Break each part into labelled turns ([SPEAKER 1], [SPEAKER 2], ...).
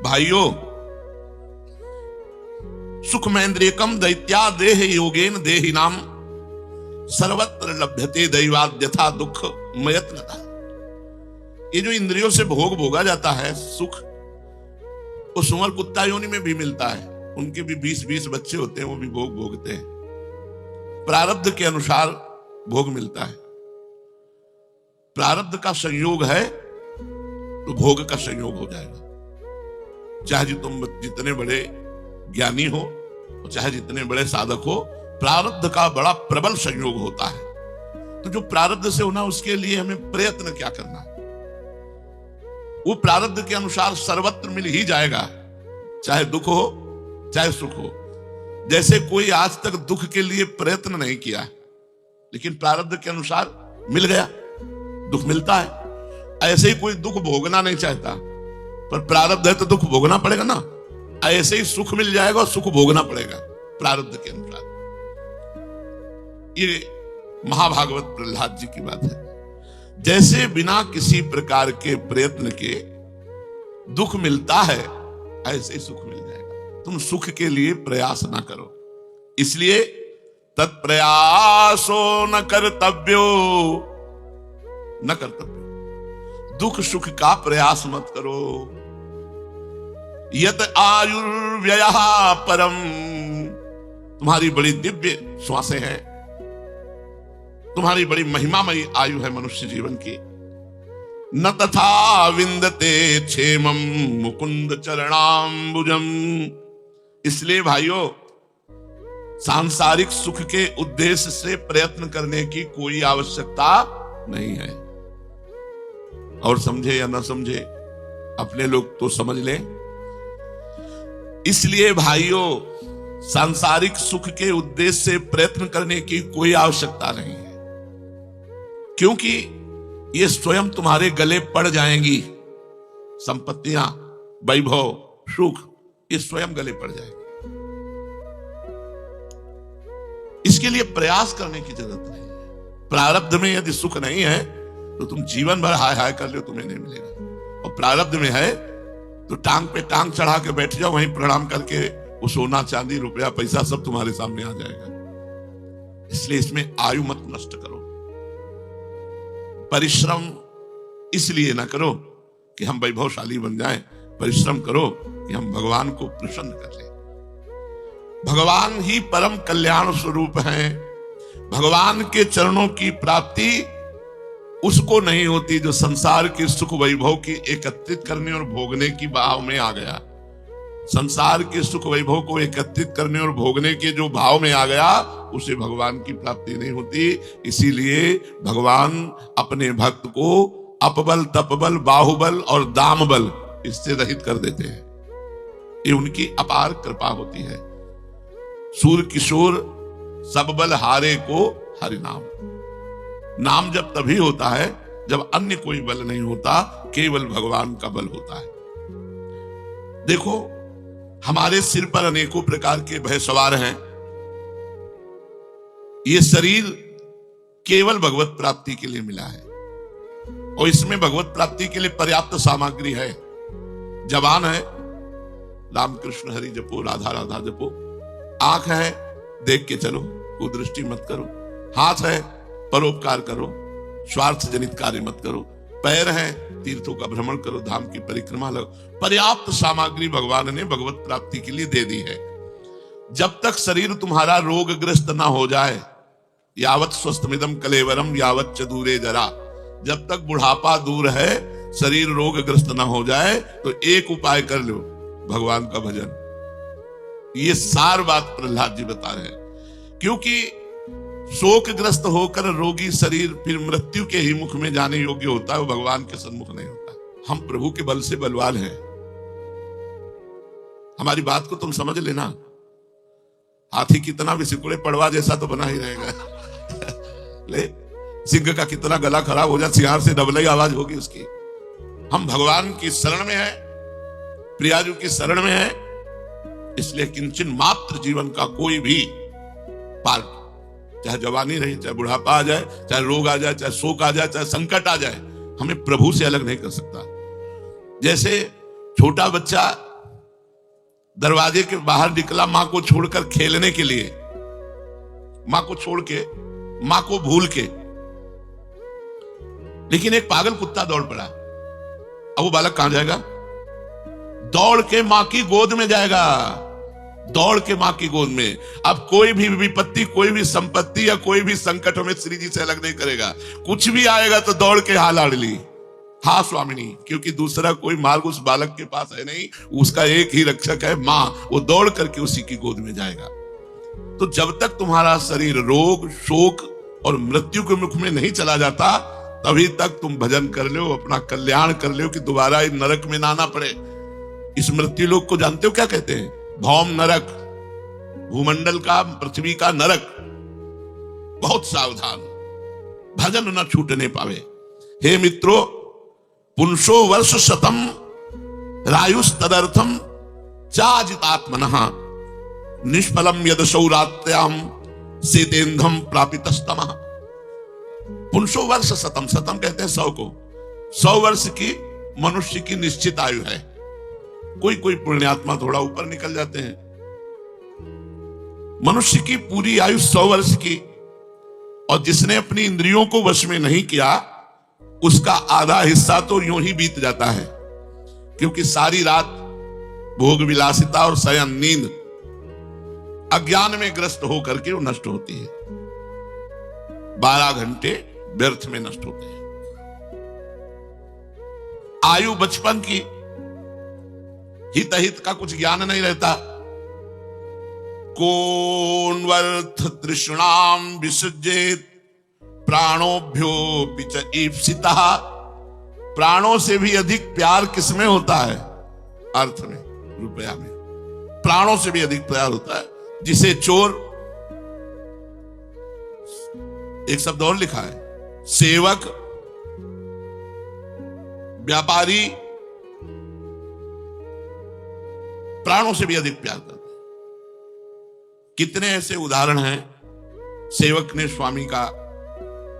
[SPEAKER 1] भाइयों, सुखमेन्द्रियकम दैत्या देह योगेन देहि नाम सर्वत्र लभ्यते दैवाद्यथा दुख मयत्नता। ये जो इंद्रियों से भोग भोगा जाता है सुख, वो सुअर कुत्ता योनि में भी मिलता है। उनके भी 20-20 बच्चे होते हैं, वो भी भोग भोगते हैं। प्रारब्ध के अनुसार भोग मिलता है। प्रारब्ध का संयोग है तो भोग का संयोग हो जाएगा। चाहे तुम जितने बड़े ज्ञानी हो, चाहे जितने बड़े साधक हो, प्रारब्ध का बड़ा प्रबल संयोग होता है। तो जो प्रारब्ध से होना, उसके लिए हमें प्रयत्न क्या करना? वो प्रारब्ध के अनुसार सर्वत्र मिल ही जाएगा, चाहे दुख हो चाहे सुख हो। जैसे कोई आज तक दुख के लिए प्रयत्न नहीं किया, लेकिन प्रारब्ध के अनुसार मिल गया, दुख मिलता है। ऐसे ही कोई दुख भोगना नहीं चाहता, पर प्रारब्ध है तो दुख भोगना पड़ेगा ना। ऐसे ही सुख मिल जाएगा और सुख भोगना पड़ेगा प्रारब्ध के अनुसार। ये महाभागवत प्रहलाद जी की बात है। जैसे बिना किसी प्रकार के प्रयत्न के दुख मिलता है, ऐसे ही सुख मिल जाएगा। तुम सुख के लिए प्रयास ना करो। इसलिए तत्प्रयासो न कर्तव्यो, न कर्तव्यो। दुख सुख का प्रयास मत करो। यत आयुर्व्ययः परम, तुम्हारी बड़ी दिव्य श्वासें हैं, तुम्हारी बड़ी महिमामयी आयु है मनुष्य जीवन की। न तथा विंदते क्षेमम मुकुंद चरणाम्बुजम। इसलिए भाइयों, सांसारिक सुख के उद्देश्य से प्रयत्न करने की कोई आवश्यकता नहीं है। और समझे या ना समझे, अपने लोग तो समझ लें। इसलिए भाइयों, सांसारिक सुख के उद्देश्य से प्रयत्न करने की कोई आवश्यकता नहीं है, क्योंकि ये स्वयं तुम्हारे गले पड़ जाएंगी। संपत्तियां, वैभव, सुख, ये स्वयं गले पड़ जाएंगे। इसके लिए प्रयास करने की जरूरत नहीं है। प्रारब्ध में यदि सुख नहीं है तो तुम जीवन भर हाय हाय कर लो, तुम्हें नहीं मिलेगा। और प्रारब्ध में है तो टांग पे टांग चढ़ा के बैठ जाओ, वहीं प्रणाम करके वो सोना चांदी रुपया पैसा सब तुम्हारे सामने आ जाएगा। इसलिए इसमें आयु मत नष्ट करो। परिश्रम इसलिए ना करो कि हम वैभवशाली बन जाएं, परिश्रम करो कि हम भगवान को प्रसन्न कर लें। भगवान ही परम कल्याण स्वरूप हैं। भगवान के चरणों की प्राप्ति उसको नहीं होती जो संसार के सुख वैभव की एकत्रित करने और भोगने की भाव में आ गया। संसार के सुख वैभव को एकत्रित करने और भोगने के जो भाव में आ गया, उसे भगवान की प्राप्ति नहीं होती। इसीलिए भगवान अपने भक्त को अपबल, तपबल, बाहुबल और दामबल इससे रहित कर देते हैं। ये उनकी अपार कृपा होती है। सूर किशोर सब बल हारे को हरि नाम। नाम जब तभी होता है जब अन्य कोई बल नहीं होता, केवल भगवान का बल होता है। देखो, हमारे सिर पर अनेकों प्रकार के भय सवार हैं। ये शरीर केवल भगवत प्राप्ति के लिए मिला है, और इसमें भगवत प्राप्ति के लिए पर्याप्त सामग्री है। जवान है, राम कृष्ण हरि जपो, राधा राधा जपो। आंख है, देख के चलो, कुदृष्टि मत करो। हाथ है, परोपकार करो, स्वार्थ जनित कार्य मत करो। पैर है, तीर्थों का भ्रमण करो, धाम की परिक्रमा लो। पर्याप्त सामग्री भगवान ने भगवत प्राप्ति के लिए दे दी है। जब तक शरीर तुम्हारा रोगग्रस्त ना हो जाए, यावत स्वस्थमिदम कलेवरम यावत च दूरे जरा। जब तक बुढ़ापा दूर है, शरीर रोगग्रस्त ना हो जाए, तो एक उपाय कर लो, भगवान का भजन। ये सार बात प्रहलाद जी बता रहे हैं। क्योंकि शोकग्रस्त होकर रोगी शरीर फिर मृत्यु के ही मुख में जाने योग्य होता है, वो भगवान के सन्मुख नहीं होता। हम प्रभु के बल से बलवान हैं। हमारी बात को तुम समझ लेना। हाथी कितना भी सिकुड़े, पड़वा जैसा तो बना ही रहेगा। ले, सिंह का कितना गला खराब हो जाए, सियार से डबल ही आवाज होगी उसकी। हम भगवान की शरण में हैं, प्रियाजू की शरण में हैं। इसलिए किंचन मात्र जीवन का कोई भी पार्ट चाहे जवानी रहे, चाहे बुढ़ापा आ जाए, चाहे रोग आ जाए, चाहे शोक आ जाए, चाहे संकट आ जाए, हमें प्रभु से अलग नहीं कर सकता। जैसे छोटा बच्चा दरवाजे के बाहर निकला मां को छोड़कर खेलने के लिए, मां को छोड़ के, मां को भूल के, लेकिन एक पागल कुत्ता दौड़ पड़ा। अब वो बालक कहां जाएगा? दौड़ के मां की गोद में जाएगा, दौड़ के मां की गोद में। अब कोई भी विपत्ति, कोई भी संपत्ति या कोई भी संकट हमें श्री जी से अलग नहीं करेगा। कुछ भी आएगा तो दौड़ के हाल आड़ ली, हाँ स्वामिनी, क्योंकि दूसरा कोई मार्ग उस बालक के पास है नहीं, उसका एक ही रक्षक है मां। वो दौड़ करके उसी की गोद में जाएगा। तो जब तक तुम्हारा शरीर रोग, शोक और मृत्यु के मुख में नहीं चला जाता, तभी तक तुम भजन कर लो, अपना कल्याण कर लो, कि दोबारा इस नरक में ना आना पड़े। इस मृत्यु लोक को जानते हो क्या कहते हैं? भौम नरक, भूमंडल का, पृथ्वी का नरक। बहुत सावधान, भजन न छूटने पावे। हे मित्रों, पुंसो वर्ष शतम रायुष तदर्थम चाजितात्मनः निष्फलम यद सौरात्याम सेतेंधम प्रापितस्तमः। पुंसो वर्ष शतम, शतम कहते हैं 100 को। 100 वर्ष की मनुष्य की निश्चित आयु है। कोई कोई पुण्यात्मा थोड़ा ऊपर निकल जाते हैं। मनुष्य की पूरी आयु 100 वर्ष की, और जिसने अपनी इंद्रियों को वश में नहीं किया, उसका आधा हिस्सा तो यूं ही बीत जाता है, क्योंकि सारी रात भोग विलासिता और शयन, नींद, अज्ञान में ग्रस्त होकर के वो नष्ट होती है। 12 घंटे व्यर्थ में नष्ट होते हैं। आयु बचपन की, हित अहित का कुछ ज्ञान नहीं रहता। कौन वर्थ तृष्णाम विसृजेत प्राणोभ्योऽपि च ईप्सितः। प्राणों से भी अधिक प्यार किसमें होता है? अर्थ में, रुपया में। प्राणों से भी अधिक प्यार होता है। जिसे चोर, एक शब्द और लिखा है, सेवक, व्यापारी प्राणों से भी अधिक प्यार करते हैं। कितने ऐसे उदाहरण हैं, सेवक ने स्वामी का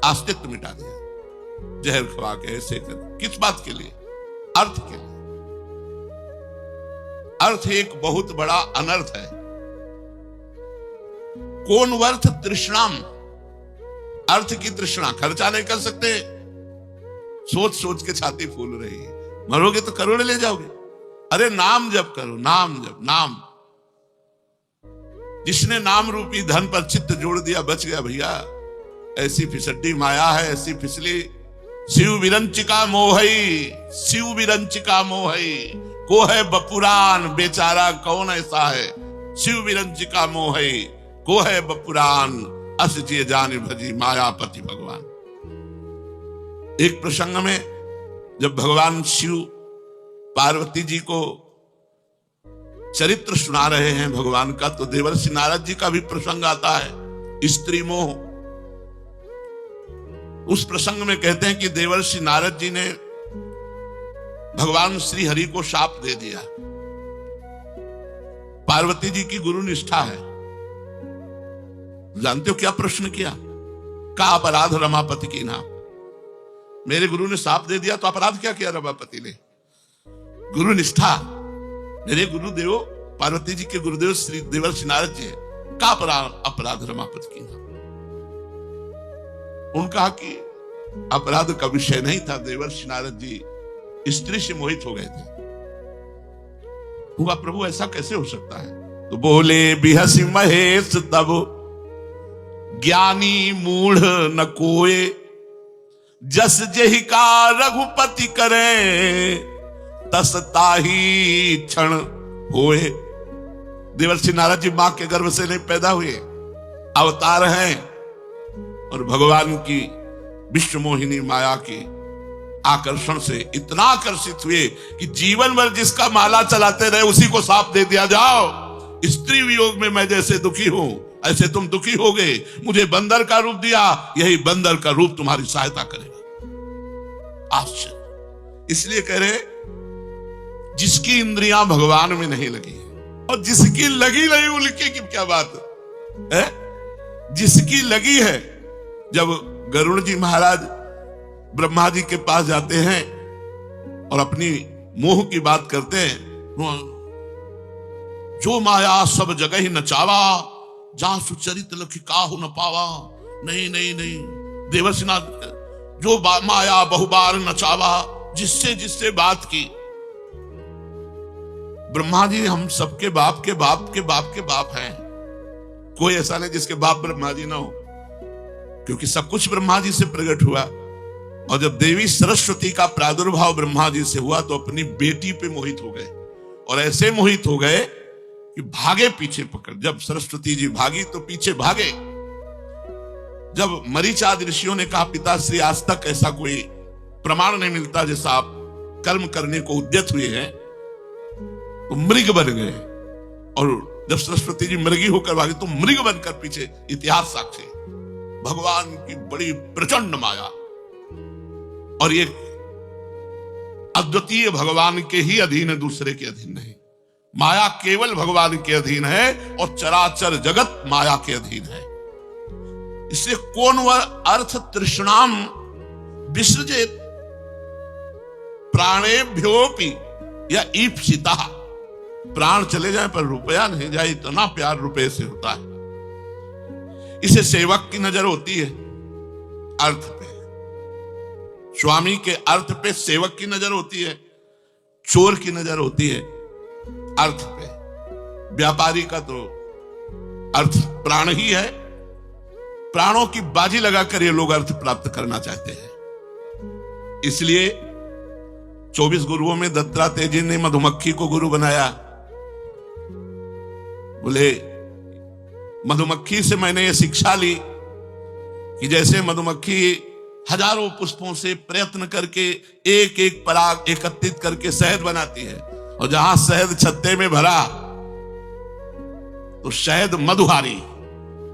[SPEAKER 1] अस्तित्व मिटा दिया, जहर खवा के, ऐसे कर। किस बात के लिए? अर्थ के लिए। अर्थ एक बहुत बड़ा अनर्थ है। कौन वर्थ तृष्णाम, अर्थ की तृष्णा, खर्चा नहीं कर सकते, सोच सोच के छाती फूल रही है। मरोगे तो करोड़े ले जाओगे। अरे नाम जप करो, नाम जप, नाम। जिसने नाम रूपी धन पर चित्त जोड़ दिया, बच गया भैया। ऐसी फिसड्डी माया है, ऐसी फिसली। शिव विरंचिका मोहई, शिव विरंचिका मोहई, को है बपुरान बेचारा कौन ऐसा है। शिव विरंचिका मोहई, को है बपुरान अस जिय जान भजी मायापति भगवान। एक प्रसंग में जब भगवान शिव पार्वती जी को चरित्र सुना रहे हैं भगवान का, तो देवर्षि नारद जी का भी प्रसंग आता है, स्त्री मोह। उस प्रसंग में कहते हैं कि देवर्षि नारद जी ने भगवान श्री हरि को शाप दे दिया। पार्वती जी की गुरु निष्ठा है। जानते हो क्या प्रश्न किया? का अपराध रमापति की नाम। मेरे गुरु ने शाप दे दिया तो अपराध क्या किया रमापति ने? गुरु निष्ठा। मेरे गुरुदेव पार्वती जी के गुरुदेव श्री देवर्षि नारद जी का अपराध रमापति की नाम। उनका कि अपराध का विषय नहीं था। देवर्षि नारद जी स्त्री से मोहित हो गए थे। हुआ प्रभु ऐसा कैसे हो सकता है? तो बोले बिहसी महेश तब ज्ञानी मूढ़ न कोय, जस जहि का रघुपति करे तस ताही क्षण होए। देवर्षि नारद जी मां के गर्भ से नहीं पैदा हुए, अवतार हैं, और भगवान की विश्व मोहिनी माया के आकर्षण से इतना आकर्षित हुए कि जीवन भर जिसका माला चलाते रहे उसी को साप दे दिया। जाओ, स्त्री वियोग में मैं जैसे दुखी हूं ऐसे तुम दुखी हो गए। मुझे बंदर का रूप दिया, यही बंदर का रूप तुम्हारी सहायता करेगा। आश्चर्य। इसलिए कह रहे जिसकी इंद्रियां भगवान में नहीं लगी और जिसकी लगी नहीं उनकी की क्या बात है? जिसकी लगी है। जब गरुड़ जी महाराज ब्रह्मा जी के पास जाते हैं और अपनी मोह की बात करते हैं, जो माया सब जगह ही नचावा, जहां सुचरित लखी काहू न पावा। नहीं नहीं नहीं, देवर्षिनाथ, जो माया बहुबार नचावा, जिससे जिससे बात की। ब्रह्मा जी हम सबके बाप के बाप के बाप के बाप हैं। कोई ऐसा नहीं जिसके बाप ब्रह्मा जी ना हो, क्योंकि सब कुछ ब्रह्मा जी से प्रकट हुआ। और जब देवी सरस्वती का प्रादुर्भाव ब्रह्मा जी से हुआ तो अपनी बेटी पे मोहित हो गए, और ऐसे मोहित हो गए कि भागे पीछे पकड़। जब सरस्वती जी भागी तो पीछे भागे। जब मरीचाद ऋषियों ने कहा पिताश्री आज तक ऐसा कोई प्रमाण नहीं मिलता जैसा आप कर्म करने को उद्यत हुए हैं, तो मृग बन गए। और जब सरस्वती जी मृगी होकर भागी तो मृग बनकर पीछे, इतिहास साक्षी भगवान की बड़ी प्रचंड माया। और ये अद्वितीय भगवान के ही अधीन है, दूसरे के अधीन नहीं। माया केवल भगवान के अधीन है और चराचर जगत माया के अधीन है। इसलिए कौन वह अर्थ तृष्णाम विसृजेत प्राणेभ्योपि या ईप्सिता। प्राण चले जाए पर रुपया नहीं जाए, इतना प्यार रुपये से होता है। इसे सेवक की नजर होती है अर्थ पे, स्वामी के अर्थ पे सेवक की नजर होती है, चोर की नजर होती है अर्थ पे। व्यापारी का तो अर्थ प्राण ही है। प्राणों की बाजी लगाकर ये लोग अर्थ प्राप्त करना चाहते हैं। इसलिए 24 गुरुओं में दत्तात्रेय जी ने मधुमक्खी को गुरु बनाया। बोले मधुमक्खी से मैंने ये शिक्षा ली कि जैसे मधुमक्खी हजारों पुष्पों से प्रयत्न करके एक एक पराग एकत्रित करके शहद बनाती है, और जहां शहद छत्ते में भरा तो शहद मधुहारी,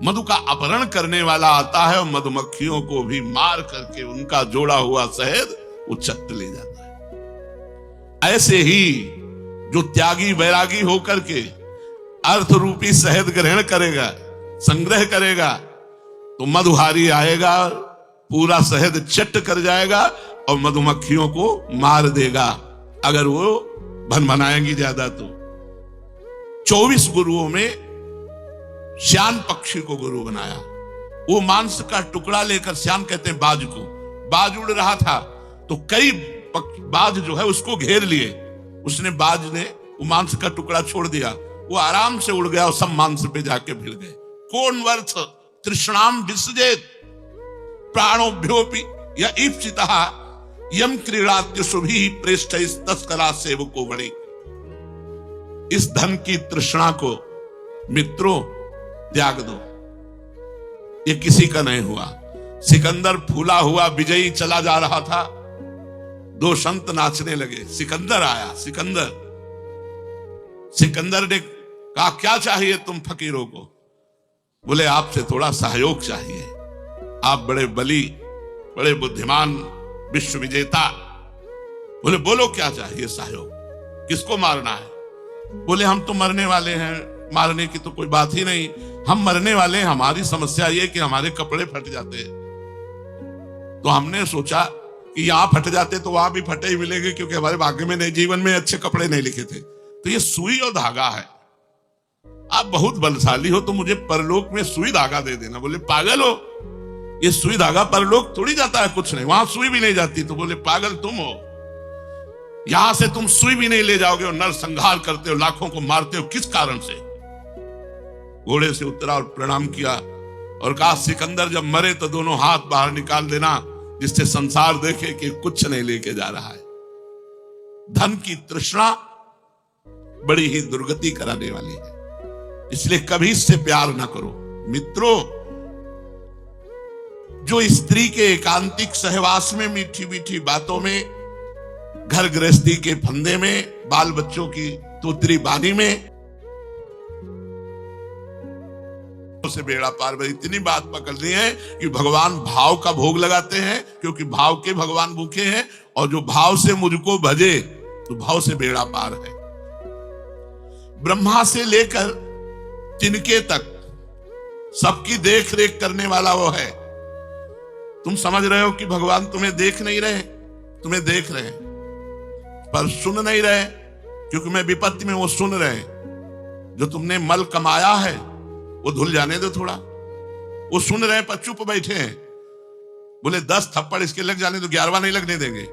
[SPEAKER 1] मधु का अपहरण करने वाला आता है और मधुमक्खियों को भी मार करके उनका जोड़ा हुआ शहद वो छत्त ले जाता है। ऐसे ही जो त्यागी वैरागी होकर के अर्थ रूपी शहद ग्रहण करेगा, संग्रह करेगा, तो मधुहारी आएगा, पूरा शहद चट कर जाएगा और मधुमक्खियों को मार देगा अगर वो भनभनाएंगी ज्यादा तो। 24 गुरुओं में श्यान पक्षी को गुरु बनाया। वो मांस का टुकड़ा लेकर, श्यान कहते हैं बाज को, बाज उड़ रहा था तो कई बाज जो है उसको घेर लिए। उसने बाज ने वो मांस का टुकड़ा छोड़ दिया, वो आराम से उड़ गया और सब मांस पे जाके भिड़ गए। कौन वर्थ तृष्णाम विसृजेत प्राणोभ्योपि या ईप्सितः यम क्रीड़ात्य शुभि प्रेष्ठ तस्करा सेवको बड़ी। इस धन की तृष्णा को मित्रों त्याग दो, ये किसी का नहीं हुआ। सिकंदर फूला हुआ विजयी चला जा रहा था, 2 संत नाचने लगे। सिकंदर आया। सिकंदर ने कहा क्या चाहिए तुम फकीरों को? बोले आपसे थोड़ा सहयोग चाहिए, आप बड़े बली, बड़े बुद्धिमान, विश्व विजेता। बोले बोलो क्या चाहिए सहयोग, किसको मारना है? बोले हम तो मरने वाले हैं, मारने की तो कोई बात ही नहीं, हम मरने वाले हैं। हमारी समस्या ये कि हमारे कपड़े फट जाते हैं। तो हमने सोचा कि यहां फट जाते तो वहां भी फटे ही मिलेंगे, क्योंकि हमारे भाग्य में नहीं, जीवन में अच्छे कपड़े नहीं लिखे थे। तो ये सुई और धागा है, आप बहुत बलशाली हो तो मुझे परलोक में सुई धागा दे देना। बोले पागल हो, ये सुई धागा परलोक थोड़ी जाता है, कुछ नहीं, वहां सुई भी नहीं जाती। तो बोले पागल तुम हो, यहां से तुम सुई भी नहीं ले जाओगे और नरसंहार करते हो, लाखों को मारते हो, किस कारण से? घोड़े से उतरा और प्रणाम किया और कहा सिकंदर जब मरे तो दोनों हाथ बाहर निकाल देना, जिससे संसार देखे कि कुछ नहीं लेके जा रहा है। धन की तृष्णा बड़ी ही दुर्गति कराने वाली है, इसलिए कभी इससे प्यार ना करो। मित्रों, जो स्त्री के एकांतिक सहवास में, मीठी मीठी बातों में, घर गृहस्थी के फंदे में, बाल बच्चों की तोतरी बानी में से बेड़ा पार। इतनी बात पकड़नी है कि भगवान भाव का भोग लगाते हैं, क्योंकि भाव के भगवान भूखे हैं, और जो भाव से मुझको भजे तो भाव से बेड़ा पार है। ब्रह्मा से लेकर तिनके तक सबकी देख रेख करने वाला वो है। तुम समझ रहे हो कि भगवान तुम्हें देख नहीं रहे, तुम्हें देख रहे हैं पर सुन नहीं रहे, क्योंकि मैं विपत्ति में वो सुन रहे हैं। जो तुमने मल कमाया है वो धुल जाने दो थोड़ा। वो सुन रहे हैं पर चुप बैठे हैं। बोले 10 थप्पड़ इसके लग जाने तो 11वां नहीं लगने देंगे,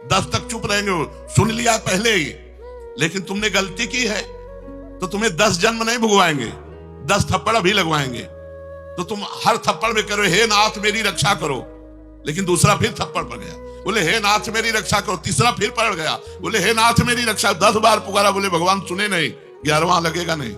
[SPEAKER 1] 10 तक चुप रहेंगे। वो सुन लिया पहले ही, लेकिन तुमने गलती की है तो तुम्हें 10 जन्म नहीं भुगवाएंगे, 10 थप्पड़ अभी लगवाएंगे। तो तुम हर थप्पड़ में करो हे नाथ मेरी रक्षा करो, लेकिन दूसरा फिर थप्पड़ पड़ गया। बोले हे नाथ मेरी रक्षा करो, तीसरा फिर पड़ गया। बोले हे नाथ मेरी रक्षा, 10 बार पुकारा। बोले भगवान सुने नहीं, 11वां लगेगा नहीं,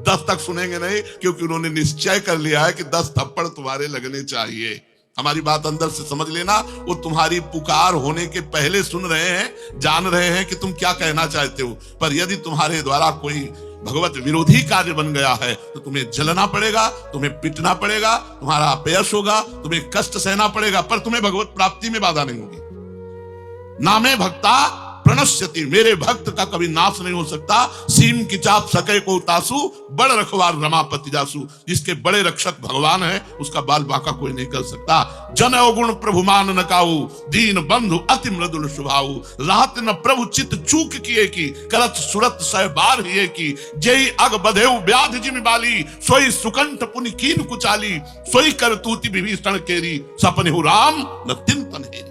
[SPEAKER 1] 10 तक सुनेंगे नहीं, क्योंकि उन्होंने निश्चय कर लिया है कि 10 थप्पड़ तुम्हारे लगने चाहिए। हमारी बात अंदर से समझ लेना। वो तुम्हारी पुकार होने के पहले सुन रहे हैं, जान रहे हैं कि तुम क्या कहना चाहते हो। पर यदि तुम्हारे द्वारा कोई भगवत विरोधी कार्य बन गया है तो तुम्हें जलना पड़ेगा, तुम्हें पिटना पड़ेगा, तुम्हारा अपयश होगा, तुम्हें कष्ट सहना पड़ेगा, पर तुम्हें भगवत प्राप्ति में बाधा नहीं होगी। नामे भक्ता प्रणश्यति, मेरे भक्त का कभी नाश नहीं हो सकता। सीम की चाप सके को तासु, बड़ रखवार रमापति जासु। जिसके बड़े रक्षक भगवान है उसका बाल बांका कोई नहीं कर सकता। जन अवगुण प्रभु मान न काऊ, दीन बंधु अति मृदुल स्वभाव। राहत न प्रभु चित चूक किए की, करत सुरत सह बार हिए की। जय अग बधेउ व्याध जिमि बाली, सोई सुकंठ पुनि कीन कुचाली। सोई कर तूति विभीषण केरी, सपने हु राम न तिन तन हेरी।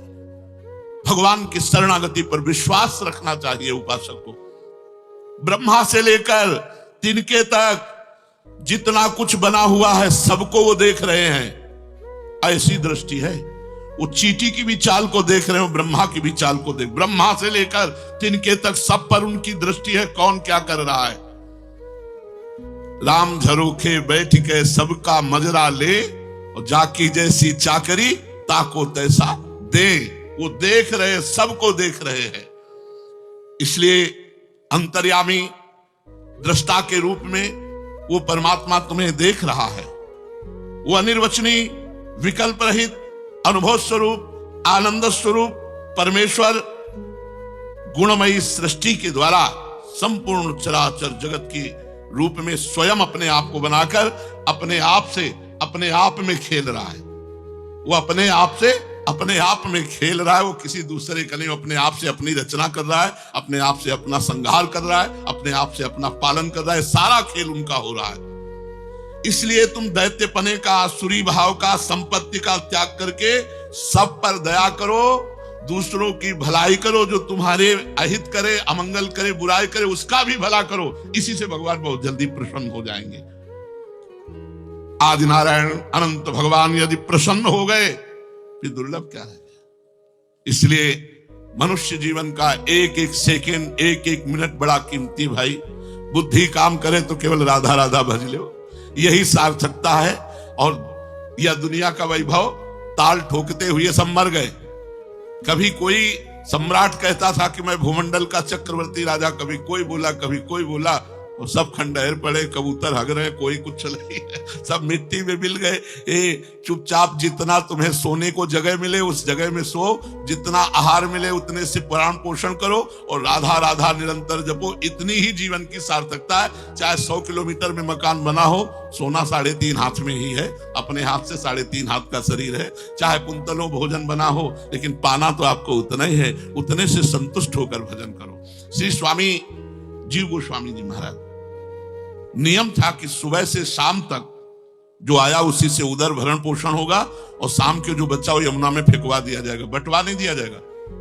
[SPEAKER 1] भगवान की शरणागति पर विश्वास रखना चाहिए उपासक को। ब्रह्मा से लेकर तिनके तक जितना कुछ बना हुआ है सबको वो देख रहे हैं। ऐसी दृष्टि है। वो चींटी की भी चाल को देख रहे हो, ब्रह्मा की भी चाल को देख। ब्रह्मा से लेकर तिनके तक सब पर उनकी दृष्टि है, कौन क्या कर रहा है। राम झरोखे बैठ के सबका मजरा ले, और जाकी जैसी चाकरी ताको तैसा दे। वो देख रहे, सबको देख रहे हैं। इसलिए अंतर्यामी दृष्टा के रूप में वो परमात्मा तुम्हें देख रहा है। वो अनिर्वचनीय, विकल्प रहित, अनुभव स्वरूप, आनंद स्वरूप परमेश्वर गुणमयी सृष्टि के द्वारा संपूर्ण चराचर जगत की रूप में स्वयं अपने आप को बनाकर अपने आप से अपने आप में खेल रहा है। वो अपने आप से अपने आप में खेल रहा है। वो किसी दूसरे का नहीं, अपने आप से अपनी रचना कर रहा है, अपने आप से अपना संहार कर रहा है, अपने आप से अपना पालन कर रहा है। सारा खेल उनका हो रहा है। इसलिए तुम दैत्यपने का, आसुरी भाव का, संपत्ति का त्याग करके सब पर दया करो, दूसरों की भलाई करो। जो तुम्हारे अहित करे, अमंगल करे, बुराई करे, उसका भी भला करो। इसी से भगवान बहुत जल्दी प्रसन्न हो जाएंगे। आदि नारायण अनंत भगवान यदि प्रसन्न हो गए फिर दुर्लभ क्या है। इसलिए मनुष्य जीवन का एक एक सेकंड, एक एक मिनट बड़ा कीमती भाई। बुद्धि काम करे तो केवल राधा राधा भज लो, यही सार्थकता है। और यह दुनिया का वैभव ताल ठोकते हुए सब मर गए। कभी कोई सम्राट कहता था कि मैं भूमंडल का चक्रवर्ती राजा, कभी कोई बोला, कभी कोई बोला, और सब खंडहर पड़े, कबूतर हग रहे, कोई कुछ नहीं है, सब मिट्टी में मिल गए। चुपचाप जितना तुम्हें सोने को जगह मिले उस जगह में सो, जितना आहार मिले उतने से प्राण पोषण करो, और राधा राधा निरंतर जपो। इतनी ही जीवन की सार्थकता है। चाहे 100 किलोमीटर में मकान बना हो, सोना 3.5 हाथ में ही है, अपने हाथ से 3.5 हाथ का शरीर है। चाहे कुंतलों भोजन बना हो, लेकिन पाना तो आपको उतना ही है। उतने से संतुष्ट होकर भजन करो। श्री स्वामी जीव गोस्वामी जी महाराज, नियम था कि सुबह से शाम तक जो आया उसी से उदर भरण पोषण होगा, और शाम के जो बच्चा हो यमुना में फेंकवा दिया जाएगा, बंटवा नहीं दिया जाएगा।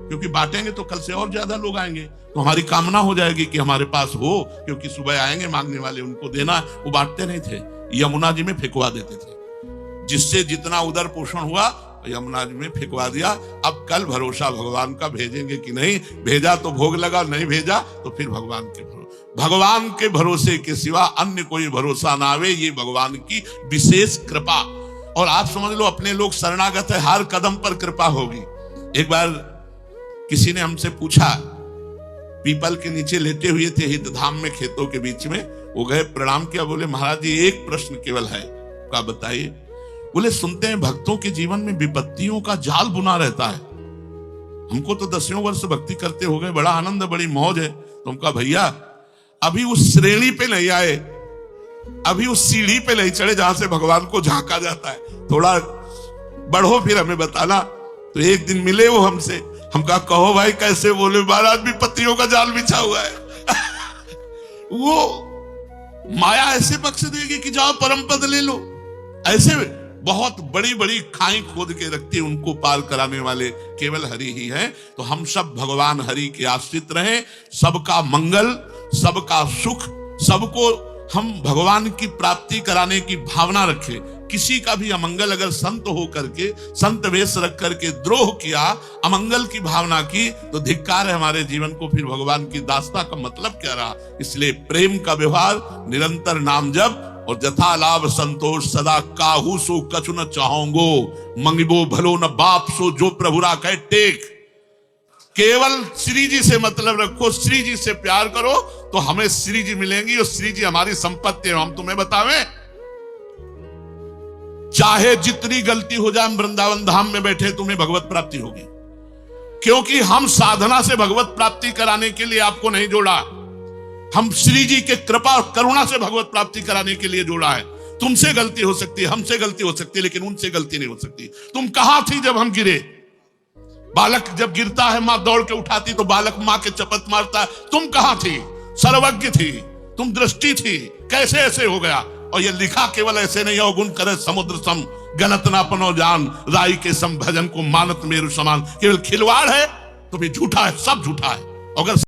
[SPEAKER 1] क्योंकि बांटेंगे तो कल से और ज्यादा लोग आएंगे, तो हमारी कामना हो जाएगी कि हमारे पास हो, क्योंकि सुबह आएंगे मांगने वाले, उनको देना। वो बांटते नहीं थे, यमुना जी में फेंकवा देते थे। जिससे जितना उदर पोषण हुआ यमुना जी में फेंकवा दिया। अब कल भरोसा भगवान का, भेजेंगे कि नहीं। भेजा तो भोग लगा, नहीं भेजा तो फिर भगवान के भरोसे के सिवा अन्य कोई भरोसा ना आवे। ये भगवान की विशेष कृपा। और आप समझ लो, अपने लोग शरणागत है, हर कदम पर कृपा होगी। एक बार किसी ने हमसे पूछा, पीपल के नीचे लेटे हुए थे हितधाम में, खेतों के बीच में। वो गए, प्रणाम किया, बोले महाराज जी एक प्रश्न केवल है, क्या बताइए। बोले सुनते हैं भक्तों के जीवन में विपत्तियों का जाल बुना रहता है। हमको तो 10 वर्ष भक्ति करते हो गए, बड़ा आनंद, बड़ी मौज है। तो हम कहा भैया अभी उस श्रेणी पे नहीं आए अभी उस सीढ़ी पे नहीं चढ़े जहां से भगवान को झांका जाता है। थोड़ा बढ़ो फिर हमें बताना। तो एक दिन मिले वो हमसे, हम कहा कहो भाई कैसे? बोले महाराज भी पत्तियों का जाल बिछा हुआ है। वो माया ऐसे बख्श देगी कि जाओ परम पद ले लो। ऐसे बहुत बड़ी बड़ी खाई खोद के रखती, उनको पार कराने वाले केवल हरि ही हैं। तो हम सब भगवान हरि के आश्रित रहें, सबका मंगल, सबका सुख, सबको हम भगवान की प्राप्ति कराने की भावना रखें। किसी का भी अमंगल अगर संत हो करके, संत वेश रख करके द्रोह किया, अमंगल की भावना की, तो धिक्कार है हमारे जीवन को। फिर भगवान की दासता का मतलब क्या रहा? इसलिए प्रेम का व्यवहार, निरंतर नाम जप और जथा लाभ संतोष सदा काहू सो कछु न चाहोगो, मंगिबो भलो न बाप सो जो प्रभु राखे टेक। केवल श्री जी से मतलब रखो, श्री जी से प्यार करो तो हमें श्री जी मिलेंगी और श्री जी हमारी संपत्ति है। हम तुम्हें बतावें, चाहे जितनी गलती हो जाए, वृंदावन धाम में बैठे तुम्हें भगवत प्राप्ति होगी, क्योंकि हम साधना से भगवत प्राप्ति कराने के लिए आपको नहीं जोड़ा, हम श्री जी के कृपा और करुणा से भगवत प्राप्ति कराने के लिए जोड़ा है। तुमसे गलती हो सकती है, हमसे गलती हो सकती है, लेकिन उनसे गलती नहीं हो सकती। तुम कहां थी जब हम गिरे? बालक जब गिरता है मां दौड़ के उठाती, तो बालक मां के चपत मारता है। तुम कहां थी? सर्वज्ञ थी, तुम दृष्टि थी, कैसे ऐसे हो गया? और ये लिखा केवल ऐसे नहीं है, गुण करे समुद्र सम गलत ना पनो जान, राई के सम भजन को मानत मेरु समान। केवल खिलवाड़ है तो भी झूठा है, सब झूठा है। अगर